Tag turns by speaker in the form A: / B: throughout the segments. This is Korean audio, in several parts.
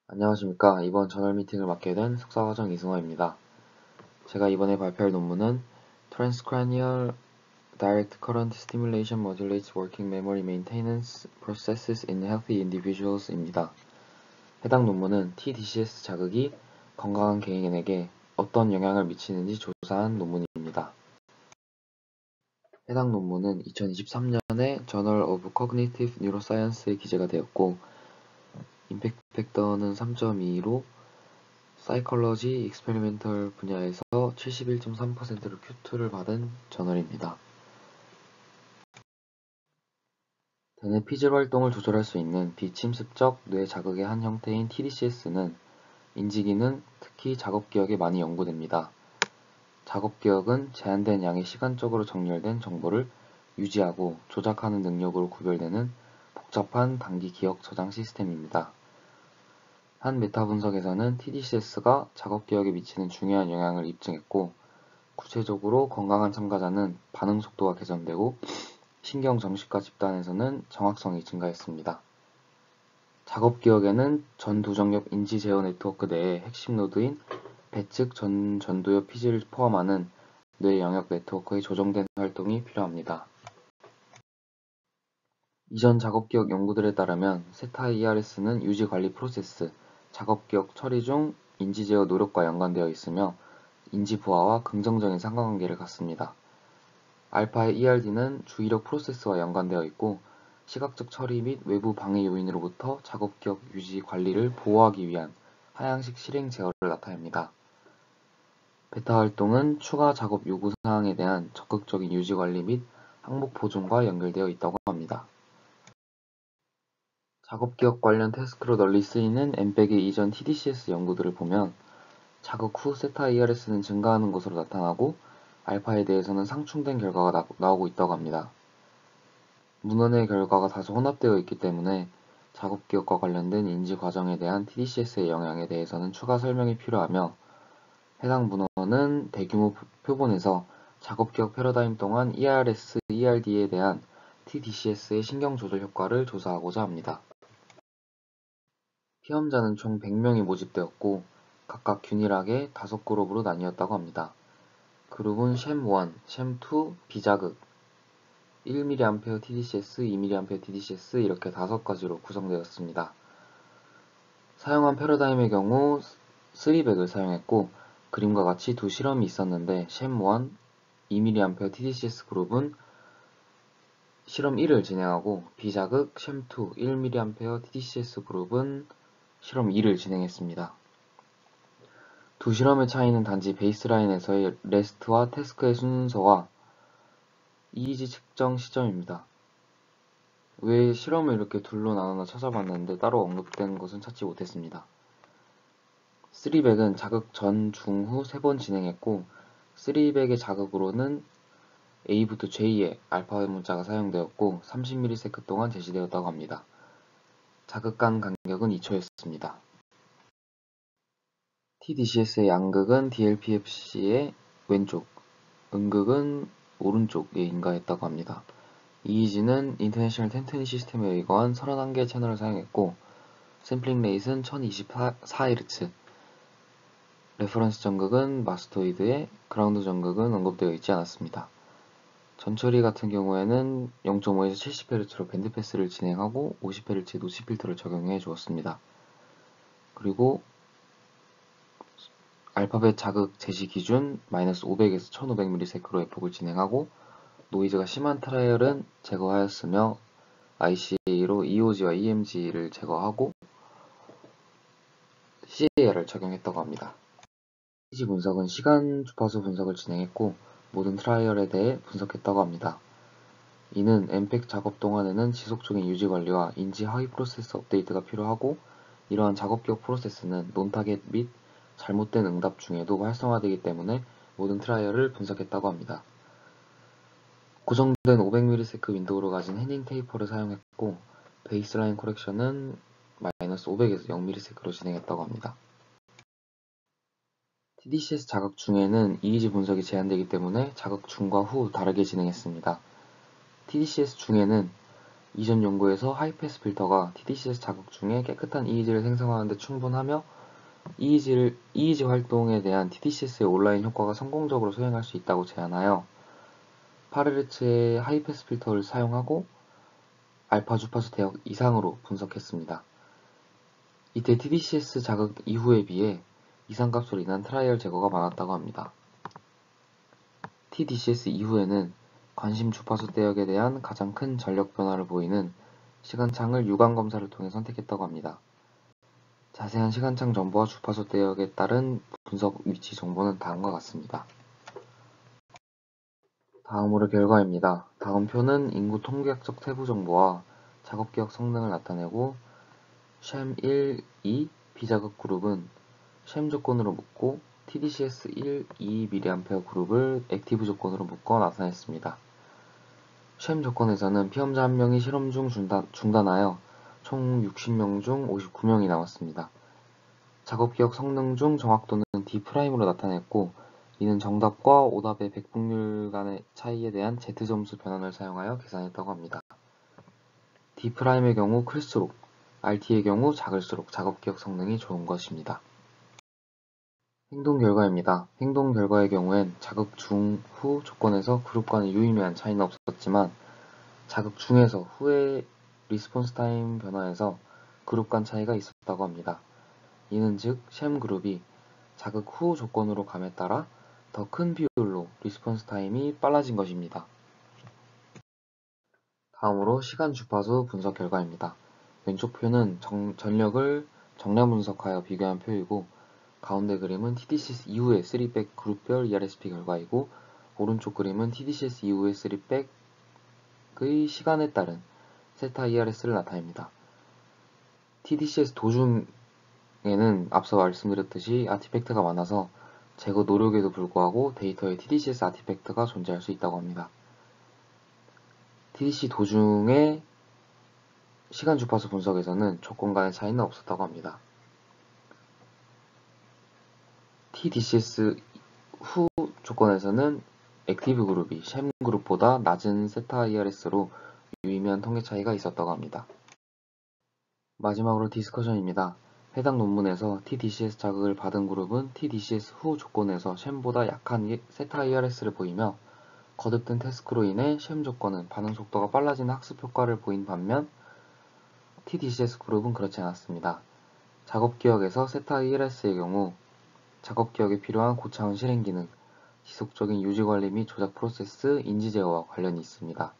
A: 안녕하십니까. 이번 저널 미팅을 맡게 된 석사과정 이승호입니다. 제가 이번에 발표할 논문은 Transcranial Direct Current Stimulation Modulates Working Memory Maintenance Processes in Healthy Individuals 입니다. 해당 논문은 TDCS 자극이 건강한 개인에게 어떤 영향을 미치는지 조사한 논문입니다. 해당 논문은 2023년에 Journal of Cognitive Neuroscience에 기재가 되었고 임팩트 팩터는 3.2로 사이컬러지 익스페리멘털 분야에서 71.3%를 Q2를 받은 저널입니다. 대뇌 피질 활동을 조절할 수 있는 비침습적 뇌 자극의 한 형태인 TDCS는 인지기능, 특히 작업기억에 많이 연구됩니다. 작업기억은 제한된 양의 시간적으로 정렬된 정보를 유지하고 조작하는 능력으로 구별되는 복잡한 단기 기억 저장 시스템입니다. 한 메타 분석에서는 TDCS가 작업기억에 미치는 중요한 영향을 입증했고, 구체적으로 건강한 참가자는 반응 속도가 개선되고 신경 정신과 집단에서는 정확성이 증가했습니다. 작업기억에는 전두정엽 인지 제어 네트워크 내의 핵심 노드인 배측 전두엽 피질을 포함하는 뇌 영역 네트워크의 조정된 활동이 필요합니다. 이전 작업기억 연구들에 따르면 세타 ERS는 유지관리 프로세스, 작업기억 처리 중 인지 제어 노력과 연관되어 있으며 인지 부하와 긍정적인 상관관계를 갖습니다. 알파의 ERD는 주의력 프로세스와 연관되어 있고 시각적 처리 및 외부 방해 요인으로부터 작업기억 유지 관리를 보호하기 위한 하향식 실행 제어를 나타냅니다. 베타 활동은 추가 작업 요구 사항에 대한 적극적인 유지 관리 및 항목 보존과 연결되어 있다고 합니다. 작업기억 관련 태스크로 널리 쓰이는 엠백의 이전 TDCS 연구들을 보면 자극 후 세타 ERS는 증가하는 것으로 나타나고 알파에 대해서는 상충된 결과가 나오고 있다고 합니다. 문헌의 결과가 다소 혼합되어 있기 때문에 작업기억과 관련된 인지 과정에 대한 TDCS의 영향에 대해서는 추가 설명이 필요하며 해당 문헌은 대규모 표본에서 작업기억 패러다임 동안 ERS, ERD에 대한 TDCS의 신경조절 효과를 조사하고자 합니다. 시험자는 총 100명이 모집되었고 각각 균일하게 5그룹으로 나뉘었다고 합니다. 그룹은 셴1, 셴2, 비자극, 1mA TDCS, 2mA TDCS 이렇게 5가지로 구성되었습니다. 사용한 패러다임의 경우 3백을 사용했고 그림과 같이 두 실험이 있었는데 셴1, 2mA TDCS 그룹은 실험 1을 진행하고 비자극 셴2, 1mA TDCS 그룹은 실험 2를 진행했습니다. 두 실험의 차이는 단지 베이스라인에서의 레스트와 태스크의 순서와 EEG 측정 시점입니다. 왜 실험을 이렇게 둘로 나눠 찾아봤는데 따로 언급된 것은 찾지 못했습니다. 3백은 자극 전, 중, 후 3번 진행했고 3백의 자극으로는 A부터 J의 알파 문자가 사용되었고 30ms 동안 제시되었다고 합니다. 자극 간 간격은 2초였습니다. TDCS의 양극은 DLPFC의 왼쪽, 음극은 오른쪽에 인가했다고 합니다. EEG는 인터내셔널 텐트니 시스템에 의거한 31개의 채널을 사용했고 샘플링 레이트는 1024Hz, 레퍼런스 전극은 마스토이드에 그라운드 전극은 언급되어 있지 않았습니다. 전처리 같은 경우에는 0.5에서 70Hz로 밴드 패스를 진행하고 50Hz 노치 필터를 적용해 주었습니다. 그리고 알파벳 자극 제시 기준 -500에서 1500ms로 F곡을 진행하고 노이즈가 심한 트라이얼은 제거하였으며 ICA로 EOG와 EMG를 제거하고 CAR을 적용했다고 합니다. EEG 분석은 시간 주파수 분석을 진행했고 모든 트라이얼에 대해 분석했다고 합니다. 이는 엠팩 작업 동안에는 지속적인 유지 관리와 인지 하위 프로세스 업데이트가 필요하고 이러한 작업기억 프로세스는 논타겟 및 잘못된 응답 중에도 활성화되기 때문에 모든 트라이얼을 분석했다고 합니다. 고정된 500ms 윈도우를 가진 해닝 테이퍼를 사용했고 베이스라인 코렉션은 -500에서 0ms로 진행했다고 합니다. TDCS 자극 중에는 EEG 분석이 제한되기 때문에 자극 중과 후 다르게 진행했습니다. TDCS 중에는 이전 연구에서 하이패스 필터가 TDCS 자극 중에 깨끗한 EEG를 생성하는 데 충분하며 EEG 활동에 대한 TDCS의 온라인 효과가 성공적으로 수행할 수 있다고 제안하여 8Hz의 하이패스 필터를 사용하고 알파 주파수 대역 이상으로 분석했습니다. 이때 TDCS 자극 이후에 비해 이상값으로 인한 트라이얼 제거가 많았다고 합니다. TDCS 이후에는 관심 주파수 대역에 대한 가장 큰 전력 변화를 보이는 시간창을 유관 검사를 통해 선택했다고 합니다. 자세한 시간창 정보와 주파수 대역에 따른 분석 위치 정보는 다음과 같습니다. 다음으로 결과입니다. 다음 표는 인구 통계학적 세부 정보와 작업기억 성능을 나타내고 샘 1, 2 비자극 그룹은 샘 조건으로 묶고 TDCS 1, 2mA 그룹을 액티브 조건으로 묶어 나타냈습니다. 샘 조건에서는 피험자 1명이 실험 중 중단하여 총 60명 중 59명이 남았습니다. 작업기억 성능 중 정확도는 D'으로 나타냈고 이는 정답과 오답의 백분율 간의 차이에 대한 Z점수 변환을 사용하여 계산했다고 합니다. D'의 경우 클수록, RT의 경우 작을수록 작업기억 성능이 좋은 것입니다. 행동 결과입니다. 행동 결과의 경우엔 자극 중, 후 조건에서 그룹 간의 유의미한 차이는 없었지만 자극 중에서 후의 리스폰스 타임 변화에서 그룹 간 차이가 있었다고 합니다. 이는 즉 샘 그룹이 자극 후 조건으로 감에 따라 더 큰 비율로 리스폰스 타임이 빨라진 것입니다. 다음으로 시간 주파수 분석 결과입니다. 왼쪽 표는 전력을 정량 분석하여 비교한 표이고 가운데 그림은 TDCS 이후의 3백 그룹별 ERSP 결과이고 오른쪽 그림은 TDCS 이후의 3백의 시간에 따른 세타 ERS를 나타냅니다. TDCS 도중에는 앞서 말씀드렸듯이 아티팩트가 많아서 제거 노력에도 불구하고 데이터에 TDCS 아티팩트가 존재할 수 있다고 합니다. TDC 도중의 시간 주파수 분석에서는 조건 간의 차이는 없었다고 합니다. TDCS 후 조건에서는 액티브 그룹이 샘 그룹보다 낮은 세타 ERS로 유의미한 통계 차이가 있었다고 합니다. 마지막으로 디스커션입니다. 해당 논문에서 TDCS 자극을 받은 그룹은 TDCS 후 조건에서 샘보다 약한 세타 ERS를 보이며 거듭된 태스크로 인해 샘 조건은 반응 속도가 빨라지는 학습 효과를 보인 반면 TDCS 그룹은 그렇지 않았습니다. 작업기억에서 세타 ERS의 경우 작업기억에 필요한 고차원 실행 기능, 지속적인 유지관리 및 조작 프로세스, 인지 제어와 관련이 있습니다.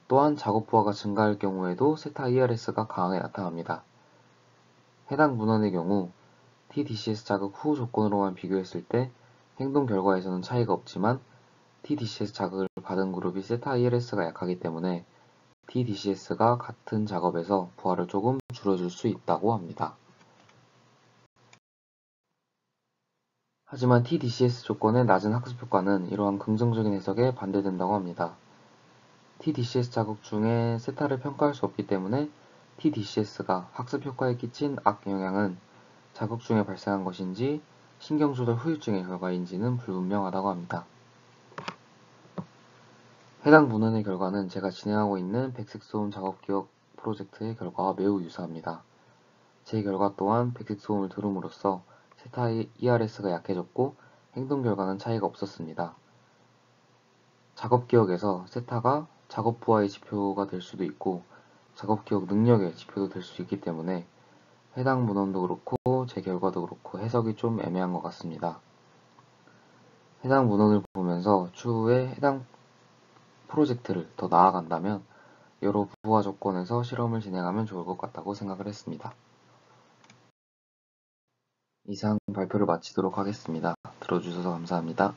A: 또한 작업 부하가 증가할 경우에도 세타 ERS가 강하게 나타납니다. 해당 문헌의 경우 TDCS 자극 후 조건으로만 비교했을 때 행동 결과에서는 차이가 없지만 TDCS 자극을 받은 그룹이 세타 ERS가 약하기 때문에 TDCS가 같은 작업에서 부하를 조금 줄여줄 수 있다고 합니다. 하지만 TDCS 조건의 낮은 학습 효과는 이러한 긍정적인 해석에 반대된다고 합니다. TDCS 자극 중에 세타를 평가할 수 없기 때문에 TDCS가 학습 효과에 끼친 악영향은 자극 중에 발생한 것인지 신경조절 후유증의 결과인지는 불분명하다고 합니다. 해당 문헌의 결과는 제가 진행하고 있는 백색소음 작업기억 프로젝트의 결과와 매우 유사합니다. 제 결과 또한 백색소음을 들음으로써 세타 ERS가 약해졌고 행동 결과는 차이가 없었습니다. 작업기억에서 세타가 작업 부하의 지표가 될 수도 있고 작업기억 능력의 지표도 될 수 있기 때문에 해당 문헌도 그렇고 제 결과도 그렇고 해석이 좀 애매한 것 같습니다. 해당 문헌을 보면서 추후에 해당 프로젝트를 더 나아간다면 여러 부하 조건에서 실험을 진행하면 좋을 것 같다고 생각을 했습니다. 이상 발표를 마치도록 하겠습니다. 들어주셔서 감사합니다.